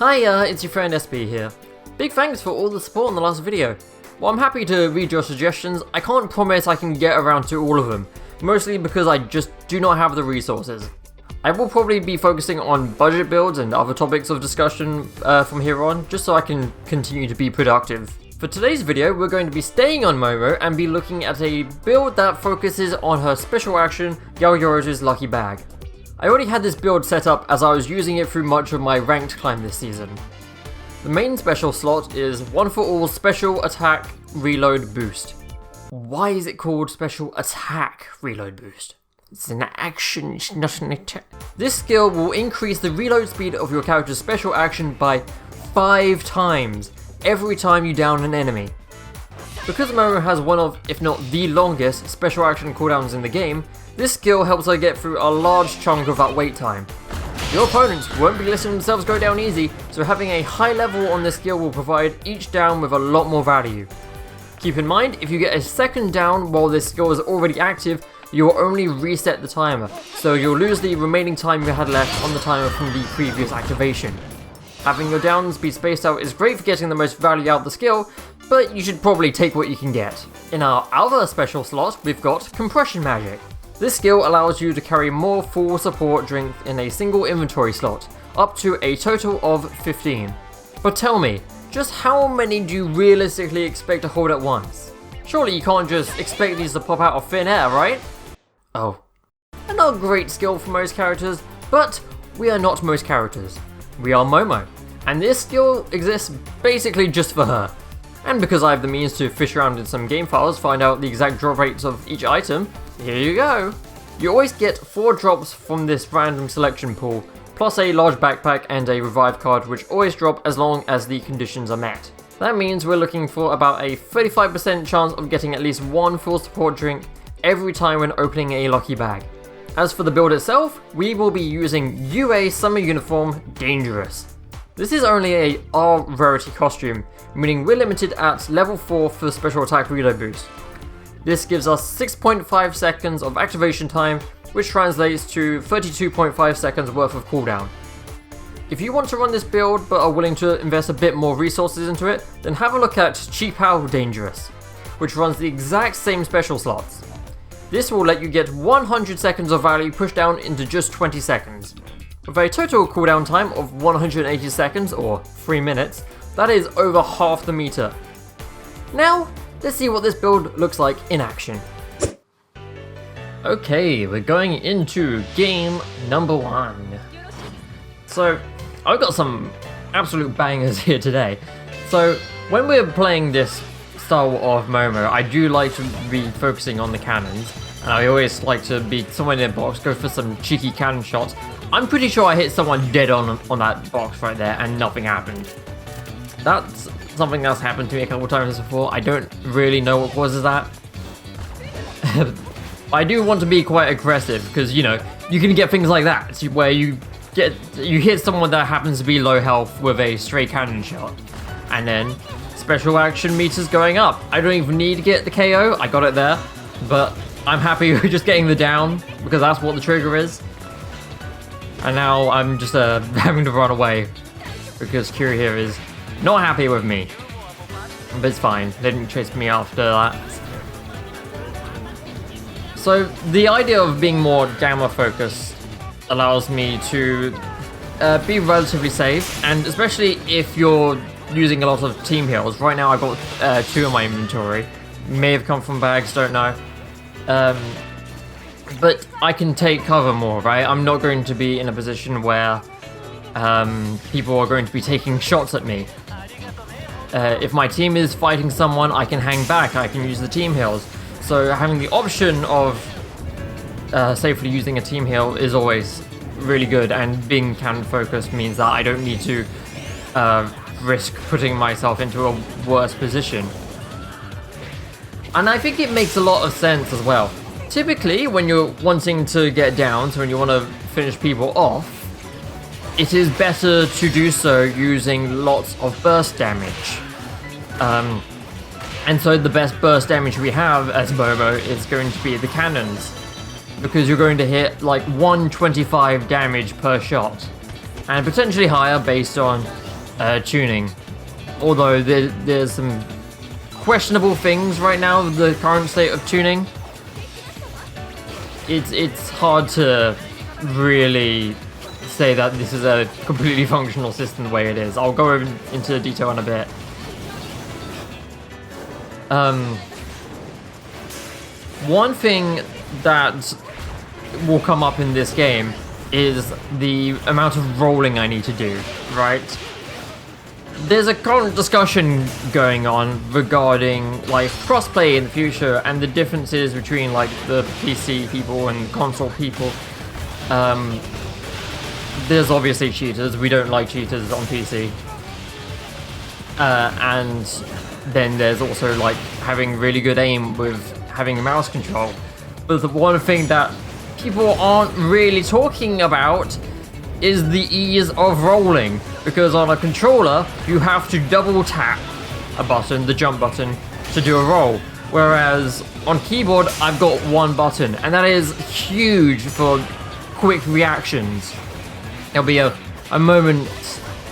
Hi, it's your friend SP here. Big thanks for all the support in the last video. While I'm happy to read your suggestions, I can't promise I can get around to all of them, mostly because I just do not have the resources. I will probably be focusing on budget builds and other topics of discussion from here on, just so I can continue to be productive. For today's video, we're going to be staying on Momo and be looking at a build that focuses on her special action, Yaoyoro's Lucky Bag. I already had this build set up as I was using it through much of my ranked climb this season. The main special slot is 1-for-all Special Attack Reload Boost. Why is it called Special Attack Reload Boost? It's an action, it's not an attack. This skill will increase the reload speed of your character's special action by 5 times every time you down an enemy. Because Momo has one of, if not the longest, special action cooldowns in the game, this skill helps her get through a large chunk of that wait time. Your opponents won't be letting themselves go down easy, so having a high level on this skill will provide each down with a lot more value. Keep in mind, if you get a second down while this skill is already active, you will only reset the timer, so you'll lose the remaining time you had left on the timer from the previous activation. Having your downs be spaced out is great for getting the most value out of the skill, but you should probably take what you can get. In our other special slot, we've got Compression Magic. This skill allows you to carry more full support drinks in a single inventory slot, up to a total of 15. But tell me, just how many do you realistically expect to hold at once? Surely you can't just expect these to pop out of thin air, right? Oh. Another great skill for most characters, but we are not most characters. We are Momo, and this skill exists basically just for her. And because I have the means to fish around in some game files, find out the exact drop rates of each item, here you go! You always get 4 drops from this random selection pool, plus a large backpack and a revive card which always drop as long as the conditions are met. That means we're looking for about a 35% chance of getting at least 1 full support drink every time when opening a lucky bag. As for the build itself, we will be using UA Summer Uniform Dangerous. This is only a R rarity costume, meaning we're limited at level 4 for special attack reload boost. This gives us 6.5 seconds of activation time, which translates to 32.5 seconds worth of cooldown. If you want to run this build but are willing to invest a bit more resources into it, then have a look at Cheap How Dangerous, which runs the exact same special slots. This will let you get 100 seconds of value pushed down into just 20 seconds. With a total cooldown time of 180 seconds, or 3 minutes, that is over half the meter. Now, let's see what this build looks like in action. Okay, we're going into game number 1. So, I've got some absolute bangers here today. So, when we're playing this style of Momo, I do like to be focusing on the cannons, and I always like to be somewhere near the box, go for some cheeky cannon shots. I'm pretty sure I hit someone dead on that box right there and nothing happened. That's something that's happened to me a couple times before. I don't really know what causes that. I do want to be quite aggressive because, you know, you can get things like that where you hit someone that happens to be low health with a stray cannon shot, and then special action meters going up. I don't even need to get the KO, I got it there, but I'm happy with just getting the down because that's what the trigger is. And now I'm just having to run away because Kiri here is not happy with me. But it's fine, they didn't chase me after that. So the idea of being more gamma focused allows me to be relatively safe, and especially if you're using a lot of team heals. Right now I've got 2 in my inventory. May have come from bags, don't know. But I can take cover more, right? I'm not going to be in a position where people are going to be taking shots at me. If my team is fighting someone, I can hang back, I can use the team heals. So having the option of safely using a team heal is always really good, and being cannon focused means that I don't need to risk putting myself into a worse position. And I think it makes a lot of sense as well. Typically, when you're wanting to get down, so when you want to finish people off, it is better to do so using lots of burst damage. And so the best burst damage we have as Momo is going to be the cannons, because you're going to hit like 125 damage per shot, and potentially higher based on tuning. Although there's some questionable things right now with the current state of tuning. It's hard to really say that this is a completely functional system the way it is. I'll go into detail in a bit. One thing that will come up in this game is the amount of rolling I need to do, right? There's a current discussion going on regarding like crossplay in the future and the differences between like the PC people and console people. There's obviously cheaters. We don't like cheaters on PC. And then there's also like having really good aim with having a mouse control. But the one thing that people aren't really talking about is the ease of rolling, because on a controller you have to double tap a button, the jump button, to do a roll, whereas on keyboard I've got one button, and that is huge for quick reactions. There'll be a moment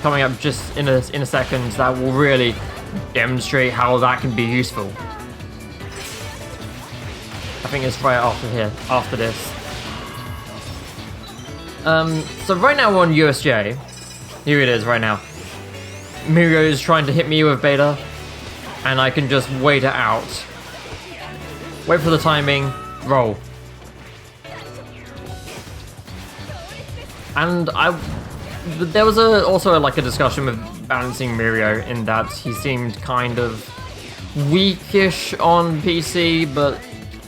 coming up just in a second that will really demonstrate how that can be useful. I think it's right after this. So right now we're on USJ. Here it is right now. Mirio is trying to hit me with beta, and I can just wait it out. Wait for the timing, roll. And there was also like a discussion with balancing Mirio in that he seemed kind of weakish on PC, but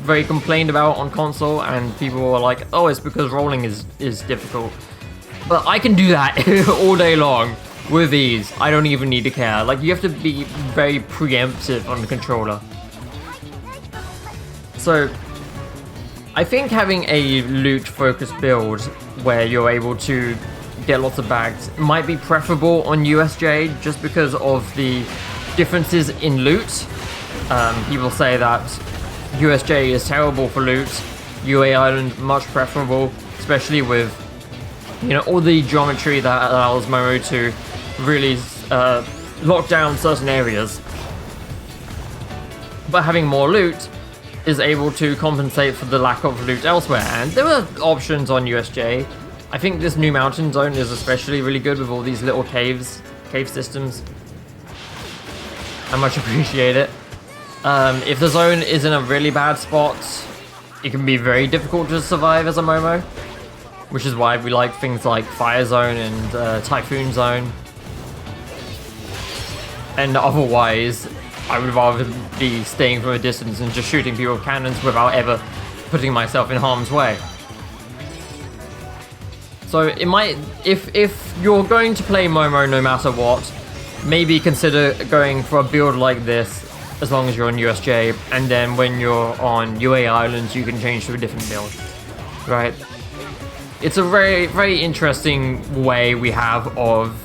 very complained about on console, and people were like, oh, it's because rolling is difficult. But I can do that all day long with ease. I don't even need to care. Like, you have to be very preemptive on the controller. So I think having a loot focused build where you're able to get lots of bags might be preferable on USJ, just because of the differences in loot. People say that USJ is terrible for loot, UA Island much preferable, especially with, you know, all the geometry that allows Momo to really lock down certain areas. But having more loot is able to compensate for the lack of loot elsewhere, and there are options on USJ. I think this new mountain zone is especially really good with all these little cave systems. I much appreciate it. If the zone is in a really bad spot, it can be very difficult to survive as a Momo, which is why we like things like Fire Zone and Typhoon Zone. And otherwise, I would rather be staying from a distance and just shooting people with cannons without ever putting myself in harm's way. So it might, if you're going to play Momo no matter what, maybe consider going for a build like this as long as you're on USJ, and then when you're on UA Islands you can change to a different build, right? It's a very, very interesting way we have of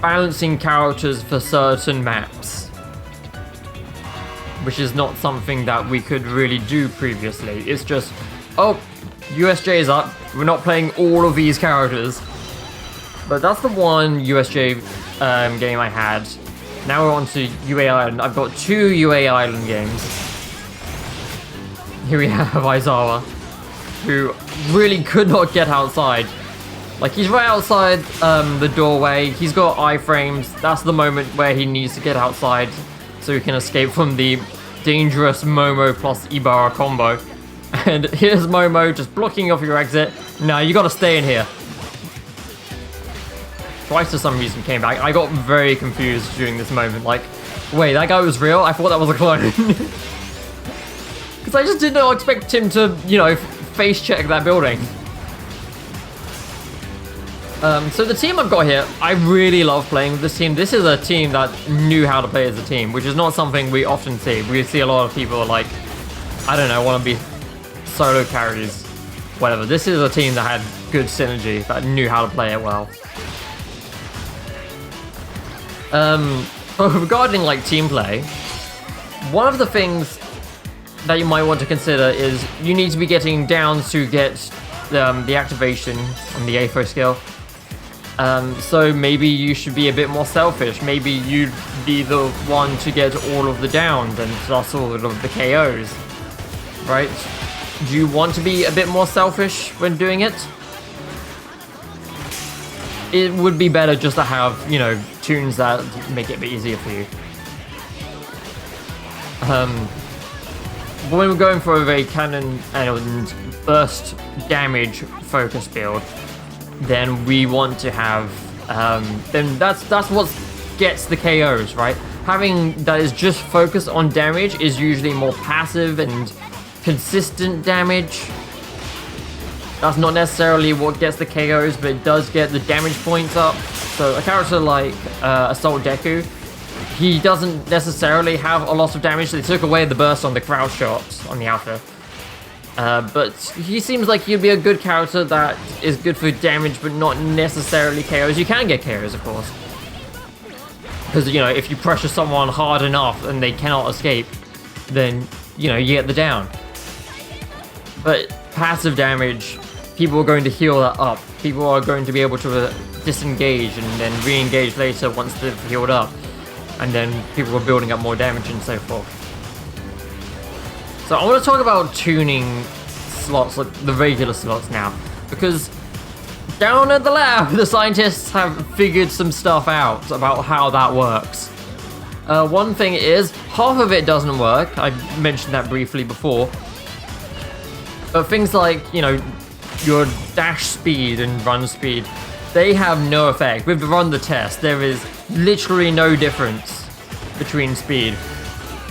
balancing characters for certain maps, which is not something that we could really do previously. It's just, oh, USJ is up, we're not playing all of these characters. But that's the one USJ game I had. Now we're on to UA Island. I've got 2 UA Island games. Here we have Aizawa, who really could not get outside. Like, he's right outside the doorway. He's got iframes. That's the moment where he needs to get outside so he can escape from the dangerous Momo plus Ibarra combo. And here's Momo just blocking off your exit. No, you gotta stay in here. Twice for some reason came back. I got very confused during this moment. Like, wait, that guy was real? I thought that was a clone. Because I just did not expect him to, you know, face check that building. So the team I've got here, I really love playing with this team. This is a team that knew how to play as a team, which is not something we often see. We see a lot of people like, I don't know, want to be solo carries, whatever. This is a team that had good synergy, that knew how to play it well. Regarding like team play, one of the things that you might want to consider is you need to be getting down to get the activation on the AFO skill. So maybe you should be a bit more selfish. Maybe you'd be the one to get all of the downs and thus all of the KOs, right? Do you want to be a bit more selfish when doing it? It would be better just to have, you know, tunes that make it a bit easier for you. When we're going for a very cannon and burst damage focus build, then we want to have, then that's what gets the KOs, right? Having that is just focused on damage is usually more passive and consistent damage. That's not necessarily what gets the KOs, but it does get the damage points up. So a character like Assault Deku, he doesn't necessarily have a lot of damage. They took away the burst on the crouch shots on the alpha. But he seems like he'd be a good character that is good for damage, but not necessarily KOs. You can get KOs, of course. Because, you know, if you pressure someone hard enough and they cannot escape, then, you know, you get the down. But passive damage, people are going to heal that up. People are going to be able to disengage and then re-engage later once they've healed up. And then people are building up more damage and so forth. So I want to talk about tuning slots, like the regular slots now, because down at the lab, the scientists have figured some stuff out about how that works. One thing is, half of it doesn't work. I mentioned that briefly before. But things like, you know, your dash speed and run speed, they have no effect. We've run the test. There is literally no difference between speed.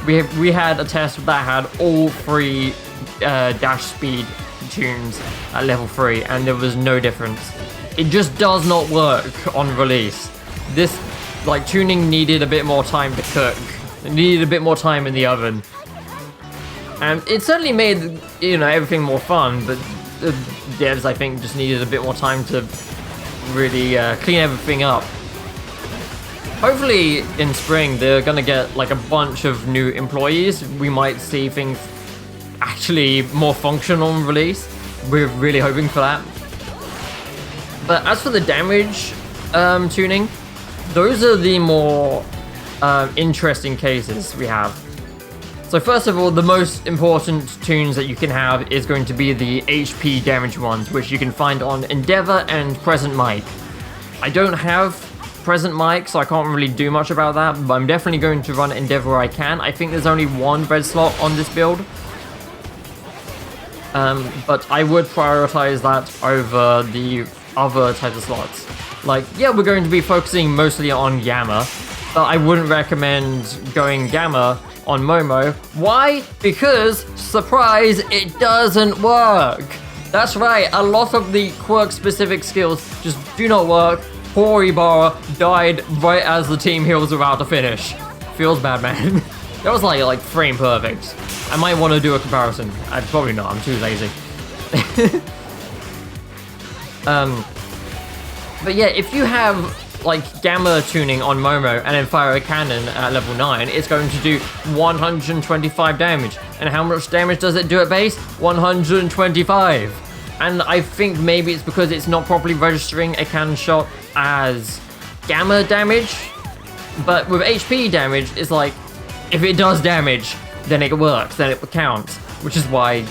We had a test that had all three dash speed tunes at level 3, and there was no difference. It just does not work on release. This, like, tuning needed a bit more time to cook. It needed a bit more time in the oven. And it certainly made, you know, everything more fun, but the devs, I think, just needed a bit more time to really clean everything up. Hopefully in spring they're gonna get like a bunch of new employees. We might see things actually more functional on release. We're really hoping for that. But as for the damage tuning, those are the more interesting cases we have. So first of all, the most important tunes that you can have is going to be the HP damage ones, which you can find on Endeavor and Present Mic. I don't have Present Mic, so I can't really do much about that, but I'm definitely going to run Endeavor where I can. I think there's only one red slot on this build. But I would prioritize that over the other types of slots. Like, yeah, we're going to be focusing mostly on Gamma, but I wouldn't recommend going Gamma on Momo. Why? Because, surprise, it doesn't work. That's right, a lot of the quirk-specific skills just do not work. Poor Ibarra died right as the team heals were about to finish. Feels bad, man. That was like frame perfect. I might want to do a comparison. I'd probably not, I'm too lazy. But yeah, if you have like Gamma tuning on Momo and then fire a cannon at level 9, it's going to do 125 damage. And how much damage does it do at base? 125. And I think maybe it's because it's not properly registering a cannon shot as Gamma damage. But with HP damage, it's like, if it does damage, then it works, then it counts. Which is why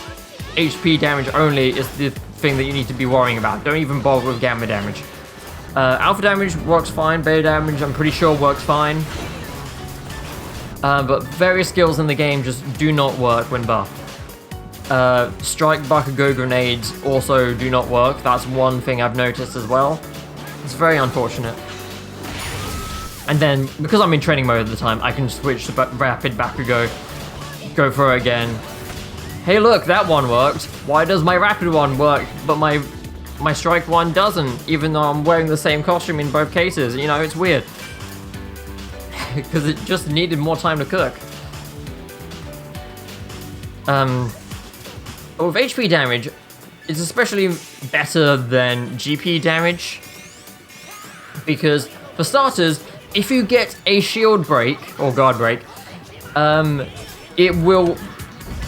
HP damage only is the thing that you need to be worrying about. Don't even bother with Gamma damage. Alpha damage works fine, Beta damage I'm pretty sure works fine. But various skills in the game just do not work when buffed. Strike Bakugo grenades also do not work. That's one thing I've noticed as well. It's very unfortunate. And then, because I'm in training mode at the time, I can switch to Rapid Bakugo, go for it again. Hey look, that one worked. Why does my Rapid one work, but my Strike one doesn't, even though I'm wearing the same costume in both cases? You know, it's weird. Because it just needed more time to cook. With HP damage, it's especially better than GP damage. Because, for starters, if you get a shield break, or guard break, it will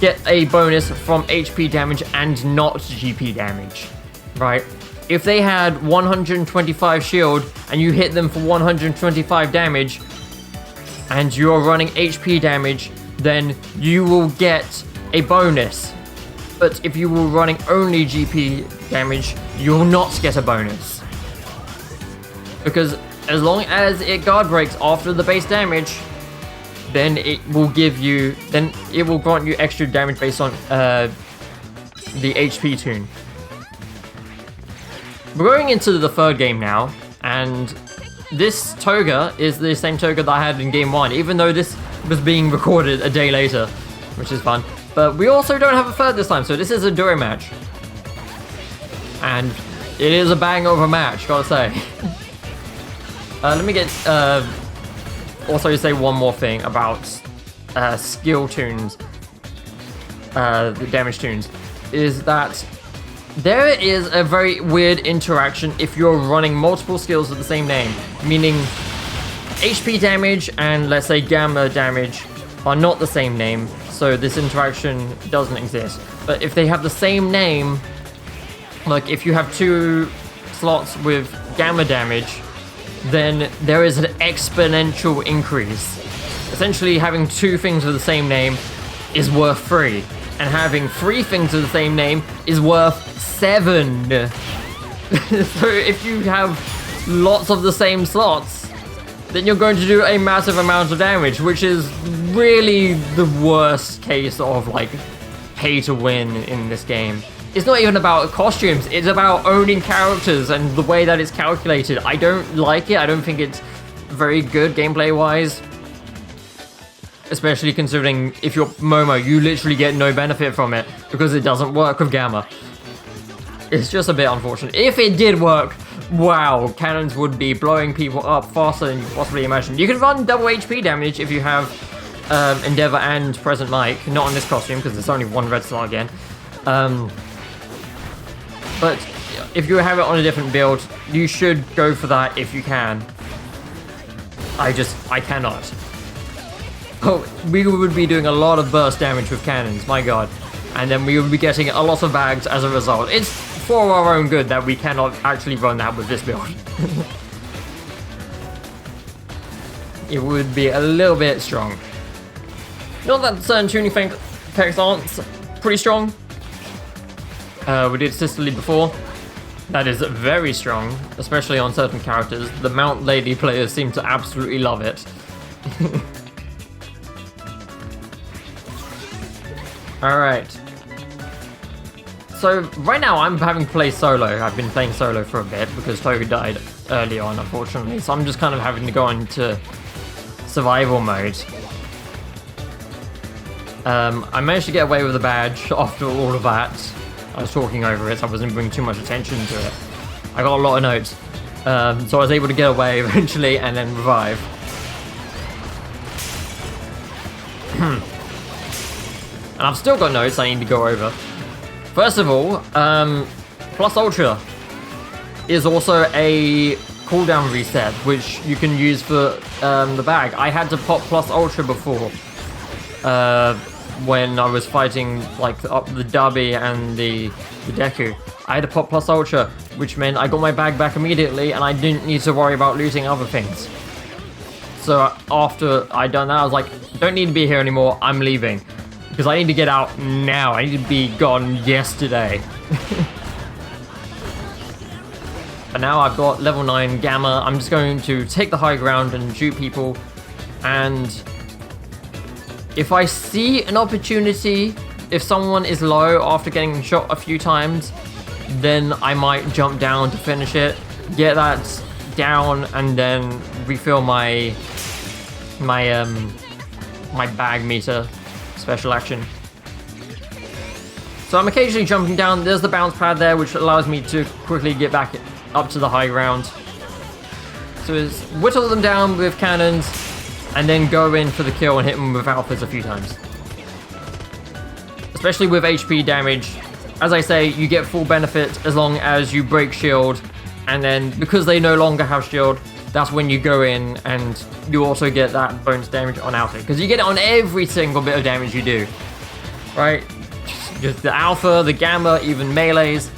get a bonus from HP damage and not GP damage, right? if they had 125 shield and you hit them for 125 damage and you're running HP damage, then you will get a bonus. But if you were running only GP damage, you will not get a bonus. Because as long as it guard breaks after the base damage, then it will grant you extra damage based on the HP tune. We're going into the third game now, and this toga is the same toga that I had in game 1, even though this was being recorded a day later, which is fun. But we also don't have a third this time, so this is a duo match. And it is a bang of a match, gotta say. Let me get also say one more thing about skill tunes, the damage tunes, is that there is a very weird interaction if you're running multiple skills with the same name, meaning HP damage and let's say gamma damage are not the same name, so this interaction doesn't exist. But if they have the same name, like if you have 2 slots with gamma damage, then there is an exponential increase. Essentially, having 2 things with the same name is worth 3, and having 3 things with the same name is worth 7. So if you have lots of the same slots, then you're going to do a massive amount of damage, which is really the worst case of like pay to win in this game. It's not even about costumes, it's about owning characters and the way that it's calculated. I don't like it, I don't think it's very good gameplay wise. Especially considering if you're Momo, you literally get no benefit from it because it doesn't work with Gamma. It's just a bit unfortunate. If it did work, wow, cannons would be blowing people up faster than you possibly imagine. You can run double HP damage if you have Endeavor and Present Mike, not on this costume because there's only 1 red star again. But if you have it on a different build, you should go for that if you can. I cannot. Oh, we would be doing a lot of burst damage with cannons, my god. And then we would be getting a lot of bags as a result. It's for our own good that we cannot actually run that with this build. It would be a little bit strong. Not that certain tuning effects aren't pretty strong. We did Sisterly before. That is very strong, especially on certain characters. The Mount Lady players seem to absolutely love it. Alright. So, right now I'm having to play solo. I've been playing solo for a bit because Toga died early on, unfortunately. So I'm just kind of having to go into survival mode. I managed to get away with the badge after all of that. I was talking over it, so I wasn't bringing too much attention to it. I got a lot of notes. So I was able to get away eventually and then revive. And I've still got notes I need to go over. First of all, Plus Ultra is also a cooldown reset, which you can use for the bag. I had to pop Plus Ultra before, when I was fighting like up the Derby and the Deku. I had to pop Plus Ultra, which meant I got my bag back immediately and I didn't need to worry about losing other things. So after I'd done that, I was like, don't need to be here anymore, I'm leaving. Because I need to get out now, I need to be gone yesterday. But now I've got level 9 Gamma, I'm just going to take the high ground and shoot people. And if I see an opportunity, if someone is low after getting shot a few times, then I might jump down to finish it, get that down, and then refill my bag meter special action. So I'm occasionally jumping down. There's the bounce pad there, which allows me to quickly get back up to the high ground. So it's whittle them down with cannons, and then go in for the kill and hit them with alphas a few times. Especially with HP damage. As I say, you get full benefit as long as you break shield, and then because they no longer have shield, that's when you go in and you also get that bonus damage on alpha. Because you get it on every single bit of damage you do. Right? Just the alpha, the gamma, even melees,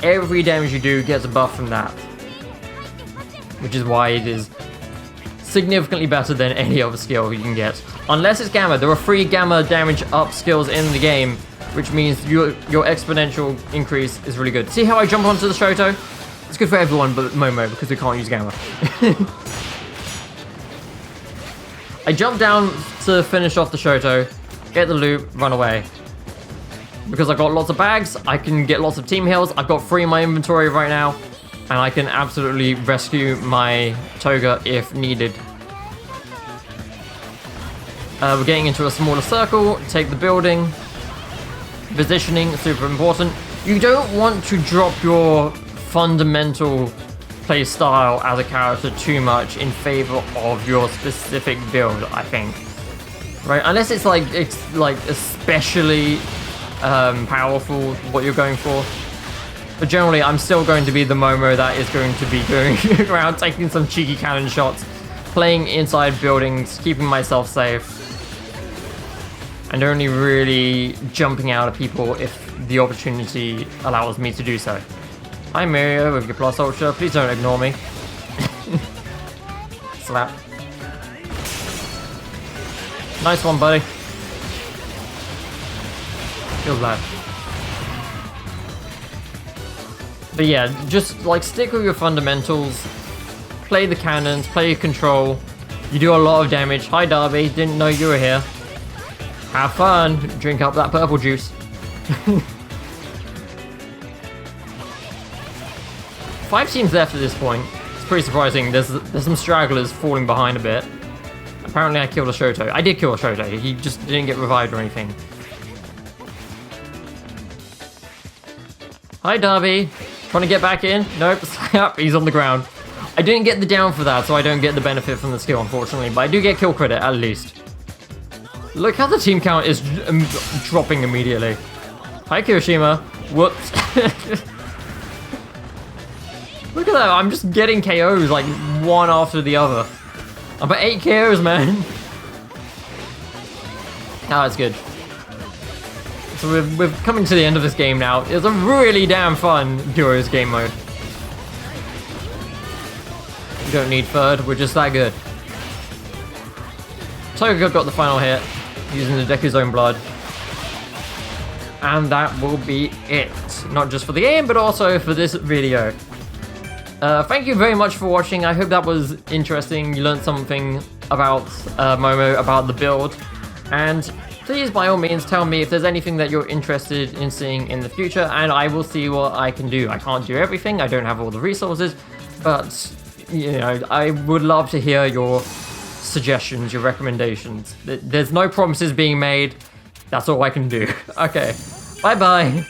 every damage you do gets a buff from that. Which is why it is significantly better than any other skill you can get. Unless it's Gamma. There are 3 Gamma damage up skills in the game, which means your exponential increase is really good. See how I jump onto the Shoto? It's good for everyone but Momo, because we can't use Gamma. I jump down to finish off the Shoto, get the loot, run away. Because I've got lots of bags, I can get lots of team heals, I've got 3 in my inventory right now, and I can absolutely rescue my Toga if needed. We're getting into a smaller circle, take the building. Positioning, super important. You don't want to drop your fundamental play style as a character too much in favor of your specific build, I think. Right? Unless it's like especially powerful what you're going for. But generally, I'm still going to be the Momo that is going to be going around taking some cheeky cannon shots, playing inside buildings, keeping myself safe, and only really jumping out at people if the opportunity allows me to do so. Hi Mario with your plus ultra, please don't ignore me. Slap. Nice one, buddy. Feels bad. But yeah, just like stick with your fundamentals. Play the cannons, play your control. You do a lot of damage. Hi Darby, didn't know you were here. Have fun, drink up that purple juice. 5 teams left at this point. It's pretty surprising. There's some stragglers falling behind a bit. Apparently I killed a Shoto. I did kill a Shoto. He just didn't get revived or anything. Hi Darby. Trying to get back in? Nope. He's on the ground. I didn't get the down for that, so I don't get the benefit from the skill, unfortunately. But I do get kill credit, at least. Look how the team count is dropping immediately. Hi Kirishima. Whoops. Look at that, I'm just getting KOs like one after the other. I'm at 8 KOs, man. Oh, that's good. So we're coming to the end of this game now. It's a really damn fun Duos game mode. We don't need third, we're just that good. Toga got the final hit, using the Deku's own blood. And that will be it. Not just for the game, but also for this video. Thank you very much for watching. I hope that was interesting. You learned something about Momo, about the build. And please, by all means, tell me if there's anything that you're interested in seeing in the future, and I will see what I can do. I can't do everything. I don't have all the resources, but, you know, I would love to hear your suggestions, your recommendations. There's no promises being made. That's all I can do. Okay. Bye-bye.